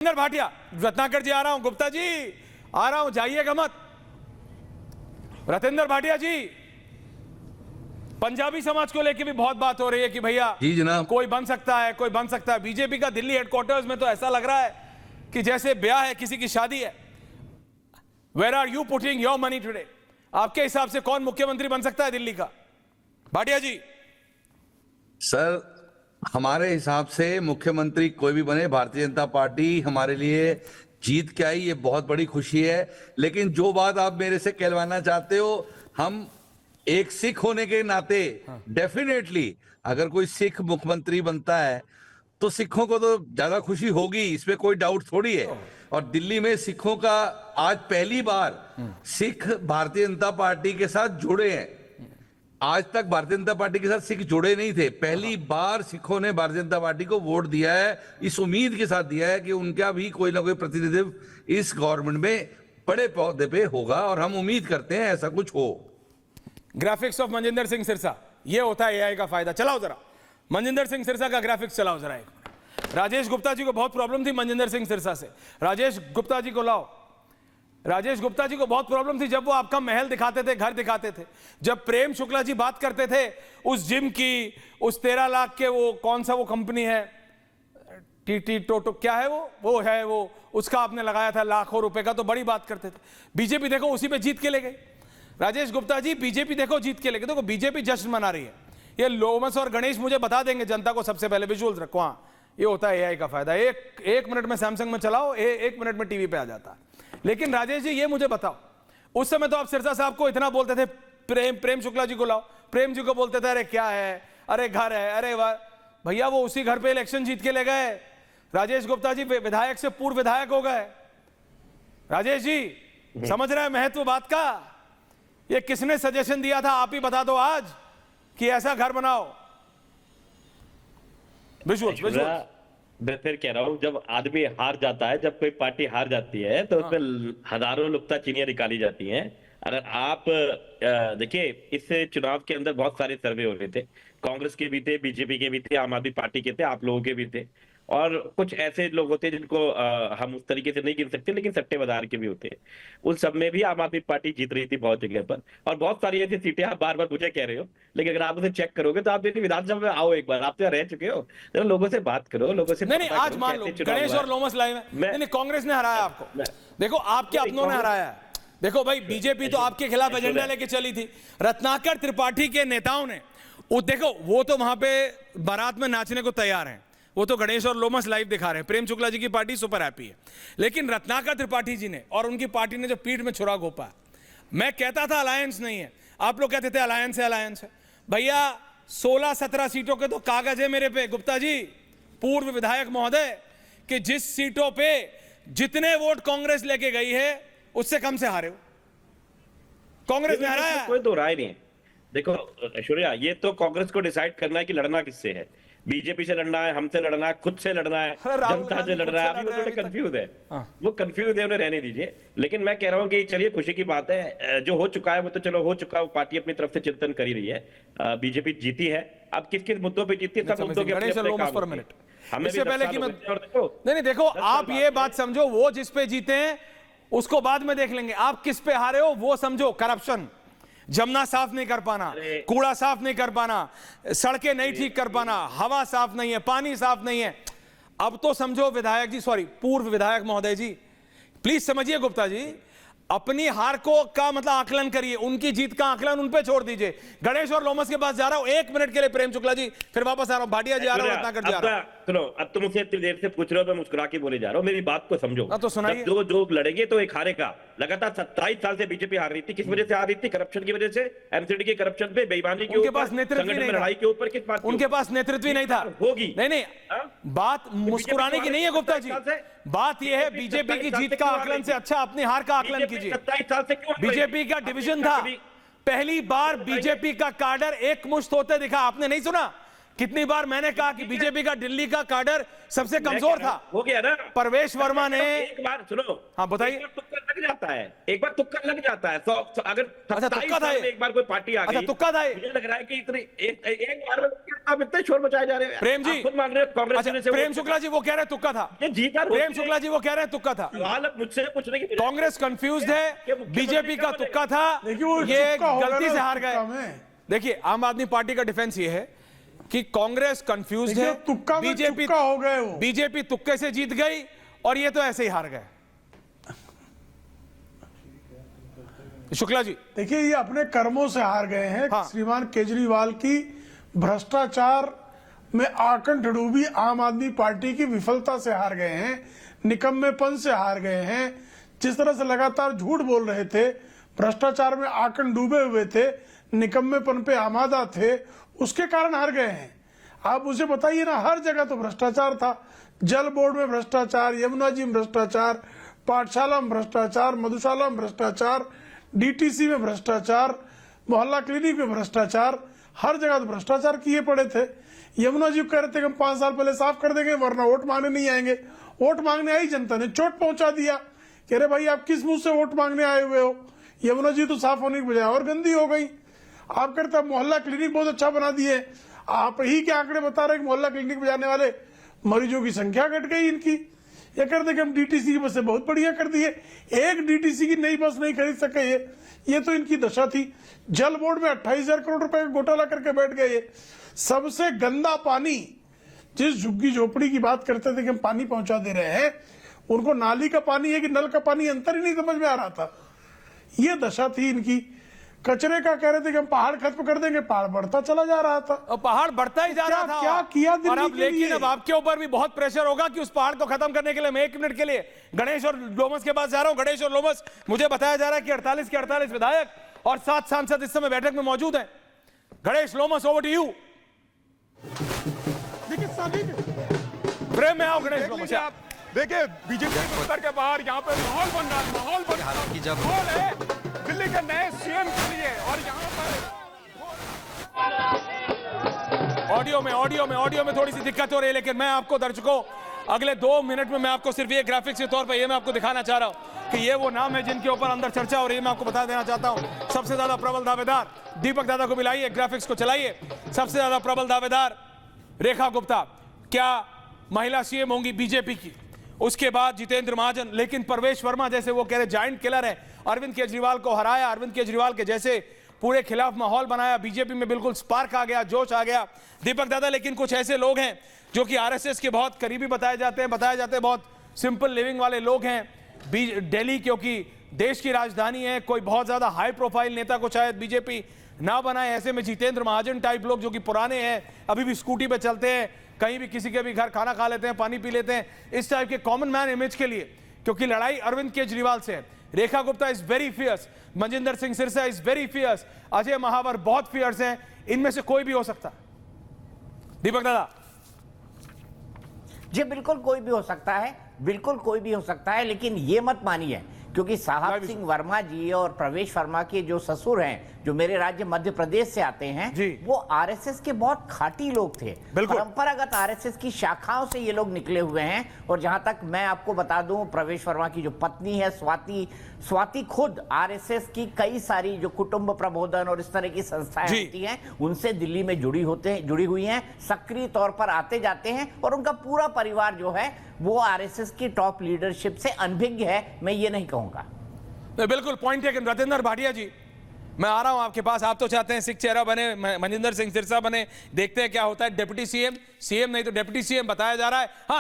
रतेंद्र भाटिया, रत्नाकर जी आ रहा हूं, गुप्ता जी आ रहा हूं, जाइएगा मत। रतेंद्र भाटिया जी, पंजाबी समाज को लेकर भी बहुत बात हो रही है कि भैया जी जनाब, कोई बन सकता है, कोई बन सकता है। बीजेपी का दिल्ली हेडक्वार्टर्स में तो ऐसा लग रहा है कि जैसे ब्याह है, किसी की शादी है। Where are you putting your money today? आपके हिसाब से कौन मुख्यमंत्री बन सकता है दिल्ली का? भाटिया जी। सर हमारे हिसाब से मुख्यमंत्री कोई भी बने, भारतीय जनता पार्टी हमारे लिए जीत के आई, ये बहुत बड़ी खुशी है। लेकिन जो बात आप मेरे से कहलवाना चाहते हो, हम एक सिख होने के नाते डेफिनेटली अगर कोई सिख मुख्यमंत्री बनता है तो सिखों को तो ज्यादा खुशी होगी, इसमें कोई डाउट थोड़ी है। और दिल्ली में सिखों का आज पहली बार सिख भारतीय जनता पार्टी के साथ जुड़े हैं। आज तक भारतीय जनता पार्टी के साथ सिख जुड़े नहीं थे, पहली बार सिखों ने भारतीय जनता पार्टी को वोट दिया है, इस उम्मीद के साथ दिया है कि उनका भी कोई ना कोई प्रतिनिधित्व इस गवर्नमेंट में बड़े पौधे पे होगा, और हम उम्मीद करते हैं ऐसा कुछ हो। ग्राफिक्स ऑफ मनजिंदर सिंह सिरसा, ये होता है एआई का फायदा। चलाओ जरा मनजिंदर सिंह सिरसा का ग्राफिक्स, चलाओ जरा एक मिनट। राजेश गुप्ता जी को बहुत प्रॉब्लम थी मनजिंदर सिंह सिरसा से। राजेश गुप्ता जी को लाओ। राजेश गुप्ता जी को बहुत प्रॉब्लम थी जब वो आपका महल दिखाते थे, घर दिखाते थे। जब प्रेम शुक्ला जी बात करते थे उस जिम की, उस 13 लाख के, वो कौन सा वो कंपनी है, टीटी टोटो क्या है वो है वो, उसका आपने लगाया था लाखों रुपए का, तो बड़ी बात करते थे। बीजेपी देखो उसी पे जीत के ले गई। राजेश गुप्ता जी, बीजेपी देखो जीत के ले गई। देखो बीजेपी जश्न मना रही है। ये लोमस और गणेश मुझे बता देंगे जनता को, सबसे पहले विजुअल्स रखो। हाँ, ये होता है एआई का फायदा। एक मिनट में सैमसंग में चलाओ, एक मिनट में टीवी पे आ जाता है। लेकिन राजेश जी ये मुझे बताओ, उस समय तो आप सिरसा साहब को इतना बोलते थे, प्रेम शुक्ला जी को लाओ, प्रेम जी को बोलते थे अरे क्या है, अरे घर है, अरे वाह भैया, वो उसी घर पे इलेक्शन जीत के ले गए। राजेश गुप्ता जी विधायक से पूर्व विधायक हो गए। राजेश जी समझ रहे हैं महत्व बात का? ये किसने सजेशन दिया था, आप ही बता दो आज, कि ऐसा घर बनाओ। विजुअल मैं फिर कह रहा हूं, जब आदमी हार जाता है, जब कोई पार्टी हार जाती है तो उसमें हजारों नुक्ता चीनियां निकाली जाती हैं। अगर आप देखिए, इस चुनाव के अंदर बहुत सारे सर्वे हो रहे थे, कांग्रेस के भी थे, बीजेपी के भी थे, आम आदमी पार्टी के थे, आप लोगों के भी थे, और कुछ ऐसे लोग होते हैं जिनको हम उस तरीके से नहीं गिन सकते, लेकिन सट्टे बाजार के भी होते हैं। उन सब में भी आम आदमी पार्टी जीत रही थी बहुत जगह पर, और बहुत सारी ऐसी सीटें आप बार बार मुझे कह रहे हो, लेकिन अगर आप उसे चेक करोगे तो आप देखिए विधानसभा में आओ एक बार, आप तो रह चुके हो, तो लोगों से बात करो, लोगों से नहीं, आज मान लो गणेश और लोमस लाइव है, नहीं कांग्रेस ने हराया आपको। देखो आपके अपनों ने हराया है। देखो भाई, बीजेपी तो आपके खिलाफ एजेंडा लेके चली थी, रत्नाकर त्रिपाठी के नेताओं ने, देखो वो तो वहां पे बारात में नाचने को तैयार हैं, वो तो गणेश और लोमस लाइव दिखा रहे हैं। प्रेम शुक्ला जी की पार्टी सुपर हैप्पी है, लेकिन रत्नाकर त्रिपाठी जी ने और उनकी पार्टी ने जो पीठ में छुरा घोपा है, मैं कहता था अलायंस नहीं है, आप लोग कहते थे अलायंस है, अलायंस है। भैया 16-17 सीटों के तो कागज है मेरे पे, गुप्ता जी, पूर्व विधायक महोदय, कि जिस सीटों पे जितने वोट कांग्रेस लेके गई है उससे कम से हारे हो। कांग्रेस ने हराया, कोई दो राय नहीं है। देखो ऐश्वर्या, ये तो कांग्रेस को डिसाइड करना है कि लड़ना किससे है। बीजेपी से लड़ना है, हमसे लड़ना है, खुद से लड़ना है, जनता से लड़ रहा है। अभी वो थोड़े कंफ्यूज है, वो कंफ्यूज है, उन्हें रहने दीजिए। लेकिन मैं कह रहा हूँ कि चलिए, खुशी की बात है, जो हो चुका है वो तो चलो हो चुका है, वो पार्टी अपनी तरफ से चिंतन कर ही रही है। बीजेपी जीती है, अब किस किस मुद्दों पे जीती है, सब मुद्दों के अपने अपने काम होते हैं। हमें इससे पहले कि नहीं, देखो आप ये बात समझो, वो जिस पे जीते हैं उसको बाद में देख लेंगे, आप किस पे हारे हो वो समझो। करप्शन, जमना साफ नहीं कर पाना, कूड़ा साफ नहीं कर पाना, सड़कें नहीं ठीक कर पाना, हवा साफ नहीं है, पानी साफ नहीं है। अब तो समझो विधायक जी, सॉरी पूर्व विधायक महोदय जी, प्लीज समझिए गुप्ता जी, अपनी हार को का मतलब आकलन करिए, उनकी जीत का आकलन उन पे छोड़ दीजिए। गणेश और लोमस के पास जा रहा हूं एक मिनट के लिए, प्रेम शुक्ला जी, फिर वापस आ रहा हूं, भाटिया जी आ रहा हूं, रत्नाकर जी आ रहा हूं। सुनो, अब तुम मुझसे इतनी देर से पूछ रहे हो, मैं मुस्कुरा के बोले जा रहा हूं, मेरी बात को समझो। तो सुनाइए। जो लड़ेंगे तो एक हारेगा। लगातार 27 साल से बीजेपी हार रही थी, किस वजह से हार रही थी? करप्शन की वजह से, एमसीडी के करप्शन पे, बेईमानी के उनके पास नेतृत्व नहीं था, लड़ाई के ऊपर, किस बात? उनके पास नेतृत्व नहीं था। होगी नहीं, बात मुस्कुराने की नहीं है गुप्ता जी, बात यह है बीजेपी की जीत का आकलन से अच्छा अपनी हार का आकलन कीजिए। 27 साल से बीजेपी का डिवीजन था, पहली बार बीजेपी का काडर एक मुश्त होते दिखा। आपने नहीं सुना कितनी बार मैंने कहा कि बीजेपी का दिल्ली का काडर सबसे कमजोर था? हो गया ना। परवेश वर्मा ने एक बार सुनो, हाँ बताइए, तुक्का लग जाता है, एक बार तुक्का लग जाता है। अगर अच्छा तुक्का था, एक बार कोई पार्टी आ गई, तुक्का था, मुझे लग रहा है कि इतनी एक बार में आप इतने शोर मचाए जा रहे हैं? प्रेम जी, आप खुद मान रहे हो कांग्रेस अच्छा, से प्रेम शुक्ला जी वो कह रहे हैं तुक्का था। ये जीत हार प्रेम होती है। शुक्ला जी वो कह रहे हैं तुक्का था। सवाल अब मुझसे पूछने की बजाय कांग्रेस कंफ्यूज्ड है, कि मुख्यमंत्री बीजेपी का कब तुक्का था, देखिए वो ये तुक्का होगा गलती ना, से हार तुक्का गए। में। देखिए आम आदमी पार्टी का डिफेंस ये है कि कांग्रेस कंफ्यूज्ड देखिए, है, तुक्का में चुक्का हो गए वो। बीजेपी तुक्के से जीत गई और ये तो ऐसे ही हार गए। शुक्ला जी, देखिए ये अपने कर्मों से हार गए हैं। हाँ। श्रीमान केजरीवाल की भ्रष्टाचार में आकंठ डूबी आम आदमी पार्टी की विफलता से हार गए हैं, निकम्मेपन से हार गए हैं। जिस तरह से लगातार झूठ बोल रहे थे, भ्रष्टाचार में आकंठ डूबे हुए थे, निकम्मेपन पे आमादा थे, उसके कारण हार गए हैं। आप मुझे बताइए ना, हर जगह तो भ्रष्टाचार था। जल बोर्ड में भ्रष्टाचार, यमुना जी में भ्रष्टाचार, पाठशाला में भ्रष्टाचार, मधुशाला में भ्रष्टाचार, डीटीसी में भ्रष्टाचार, मोहल्ला क्लिनिक में भ्रष्टाचार, हर जगह तो भ्रष्टाचार किए पड़े थे। यमुना जी कह रहे थे कि हम 5 साल पहले साफ कर देंगे वरना वोट मांगने नहीं आएंगे। वोट मांगने आई, जनता ने चोट पहुंचा दिया। कह रहे भाई आप किस मुंह से वोट मांगने आए हुए हो? यमुना जी तो साफ होने की बजाय और गंदी हो गई। आप कहते हैं मोहल्ला क्लिनिक बहुत अच्छा बना दिए, आप ही के आंकड़े बता रहे कि मोहल्ला क्लिनिक में जाने वाले मरीजों की संख्या घट गई इनकी। ये कहते कि हम डीटीसी की बसें बहुत बढ़िया कर दिए, एक डीटीसी की नई बस नहीं खरीद सके। ये तो इनकी दशा थी। जल बोर्ड में 28,000 करोड़ रुपए का घोटाला करके बैठ गए। ये सबसे गंदा पानी, जिस झुग्गी झोपड़ी की बात करते थे कि हम पानी पहुंचा दे रहे हैं, उनको नाली का पानी है कि नल का पानी अंतर ही नहीं समझ में आ रहा था। ये दशा थी इनकी। कचरे का कह रहे थे कि हम पहाड़ खत्म कर देंगे, पहाड़ बढ़ता चला जा रहा था। और पहाड़ बढ़ता ही जा रहा था। क्या किया दिल्ली और अब के लिए? लेकिन अब आपके ऊपर भी बहुत प्रेशर होगा कि उस पहाड़ को खत्म करने के लिए मैं 1 मिनट के लिए गणेश और लोमस के पास जा रहा हूं। गणेश और लोमस, मुझे बताया जा रहा है कि 48 के 48 विधायक और 7 सांसद इस समय बैठक में मौजूद हैं। Ganesh, Lomas, over to you. देखिए सभी प्रेम में आओ गणेश, देख लोमस। लीजिए आप, देखिए बीजेपी दफ्तर के बाहर यहाँ पे माहौल बन रहा है, माहौल बन रहा है, माहौल है दिल्ली के नए सीएम के लिए। और यहाँ पर ऑडियो में थोड़ी सी दिक्कत हो रही है, लेकिन मैं आपको दर्शकों अगले 2 मिनट में मैं आपको सिर्फ ये ग्राफिक्स के तौर पर ये मैं आपको दिखाना चाह रहा हूं कि ये वो नाम है जिनके ऊपर अंदर चर्चा हो रही है। मैं आपको बता देना चाहता हूं, सबसे ज्यादा प्रबल दावेदार, दीपक दादा को मिलाइए, ग्राफिक्स को चलाइए। सबसे ज्यादा प्रबल दावेदार रेखा गुप्ता, क्या महिला सीएम होंगी बीजेपी की। उसके बाद जितेंद्र महाजन, लेकिन प्रवेश वर्मा जैसे वो कह रहे जाइंट किलर है, अरविंद केजरीवाल को हराया, अरविंद केजरीवाल के जैसे पूरे खिलाफ माहौल बनाया, बीजेपी में बिल्कुल स्पार्क आ गया, जोश आ गया। दीपक दादा, लेकिन कुछ ऐसे लोग हैं जो कि आरएसएस के बहुत करीबी बताए जाते हैं बहुत सिंपल लिविंग वाले लोग हैं। दिल्ली क्योंकि देश की राजधानी है, कोई बहुत ज्यादा हाई प्रोफाइल नेता को शायद बीजेपी ना बनाए। ऐसे में जितेंद्र महाजन टाइप लोग जो कि पुराने हैं, अभी भी स्कूटी पे चलते हैं, कहीं भी किसी के भी घर खाना खा लेते हैं, पानी पी लेते हैं, इस टाइप के कॉमन मैन इमेज के लिए, क्योंकि लड़ाई अरविंद केजरीवाल से है। Rekha Gupta is very fierce, Manjinder Singh Sirsa is very fierce, Ajay Mahawar बहुत फियर्स हैं। इनमें से कोई भी हो सकता है। दीपक दादा जी, बिल्कुल कोई भी हो सकता है, बिल्कुल कोई भी हो सकता है, लेकिन ये मत मानिए क्योंकि साहब सिंह वर्मा जी और प्रवेश वर्मा के जो ससुर हैं, जो मेरे राज्य मध्य प्रदेश से आते हैं, वो आरएसएस के बहुत खाटी लोग थे। परंपरागत आरएसएस की शाखाओं से ये लोग निकले हुए हैं। और जहां तक मैं आपको बता दूं, प्रवेश वर्मा की जो पत्नी है स्वाति खुद आरएसएस की कई सारी जो कुटुंब प्रबोधन और इस तरह की संस्थाएं होती हैं, उनसे दिल्ली में जुड़ी हुई हैं, सक्रिय तौर पर आते जाते हैं। और उनका पूरा परिवार जो है वो आरएसएस की टॉप लीडरशिप से अनभिज्ञ है, मैं ये नहीं कहूंगा। बिल्कुल पॉइंट है। राजेंद्र भाटिया जी, मैं आ रहा हूं आपके पास। आप तो चाहते हैं सिख चेहरा बने, मनजिंदर सिंह सिरसा बने, देखते हैं क्या होता है। डिप्टी सीएम नहीं तो डिप्टी सीएम बताया जा रहा है। हाँ।